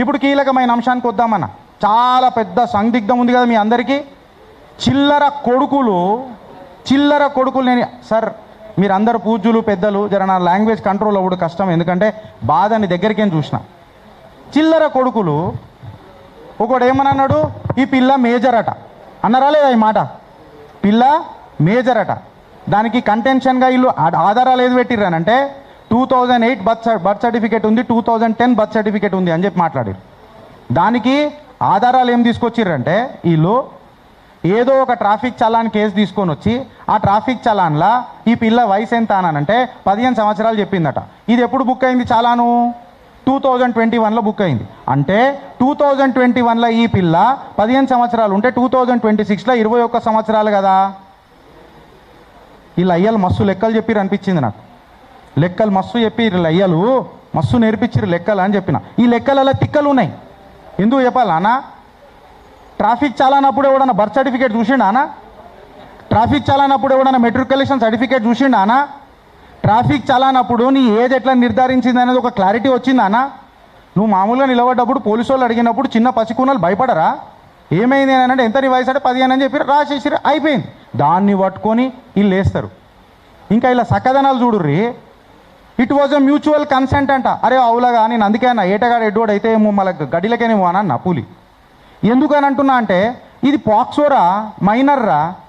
ఇప్పుడు కీలకమైన అంశానికి వద్దామన్న, చాలా పెద్ద సందిగ్ధం ఉంది కదా మీ అందరికీ. చిల్లర కొడుకులు నేను సార్, మీరందరూ పూజ్యులు పెద్దలు, జర నా లాంగ్వేజ్ కంట్రోల్ అవ్వడు కష్టం, ఎందుకంటే బాధని దగ్గరికేం చూసిన. చిల్లర కొడుకులు ఒకడు ఏమన్నాడు, ఈ పిల్ల మేజర్ అట అన్నారా లేదా? ఈ మాట పిల్ల మేజర్ అట. దానికి కంటెన్షన్గా వీళ్ళు ఆధారాలు ఏది పెట్టిర్రనంటే 2008 బర్త్ సర్టిఫికేట్ ఉంది, 2010 బర్త్ సర్టిఫికేట్ ఉంది అని చెప్పి మాట్లాడారు. దానికి ఆధారాలు ఏం తీసుకొచ్చిర్రంటే వీళ్ళు ఏదో ఒక ట్రాఫిక్ చలాన్ కేసు తీసుకొని వచ్చి ఆ ట్రాఫిక్ చలాన్లా ఈ పిల్ల వయసు ఎంత అనంటే 15 సంవత్సరాలు చెప్పిందట. ఇది ఎప్పుడు బుక్ అయింది చలాను? 2021లో బుక్ అయింది. అంటే 2021లో ఈ పిల్ల 15 సంవత్సరాలు ఉంటే 2026లో 21 సంవత్సరాలు కదా. వీళ్ళు అయ్యలు మస్తు లెక్కలు చెప్పిర్రు అనిపించింది నాకు. లెక్కలు మస్తు చెప్పిర్రు అయ్యలు, మస్తు నేర్పించిర్రు లెక్కలు అని చెప్పిన. ఈ లెక్కలలో తిక్కలు ఉన్నాయి. ఎందుకు చెప్పాలా అన్న? ట్రాఫిక్ చాలానప్పుడు ఎవడన్నా బర్త్ సర్టిఫికేట్ చూసిండా అన్న? ట్రాఫిక్ చాలానప్పుడు ఎవడన్నా మెట్రికులేషన్ సర్టిఫికేట్ చూసిండా అన్న? ట్రాఫిక్ చాలానప్పుడు నీ ఏజ్ ఎట్లా నిర్ధారించింది అనేది ఒక క్లారిటీ వచ్చిందా అన్న? నువ్వు మామూలుగా నిలబడ్డప్పుడు పోలీసు వాళ్ళు అడిగినప్పుడు చిన్న పసికూనలు భయపడరా? ఏమైంది అని అంటే ఎంత నీ వయసు అంటే 15 అని చెప్పి రాసేసి అయిపోయింది. దాన్ని పట్టుకొని వీళ్ళు వేస్తారు. ఇంకా ఇలా సక్కదనాలు చూడుర్రి. It was a mutual consent అంట. అరే అవులాగా, నేను అందుకే అన్న ఏటగాడు ఎడ్డోడు అయితే ఏమో మళ్ళీ గడిలకేనేమో అని అన్న పూలి. ఎందుకని అంటున్నా అంటే ఇది పాక్సోరా మైనర్రా.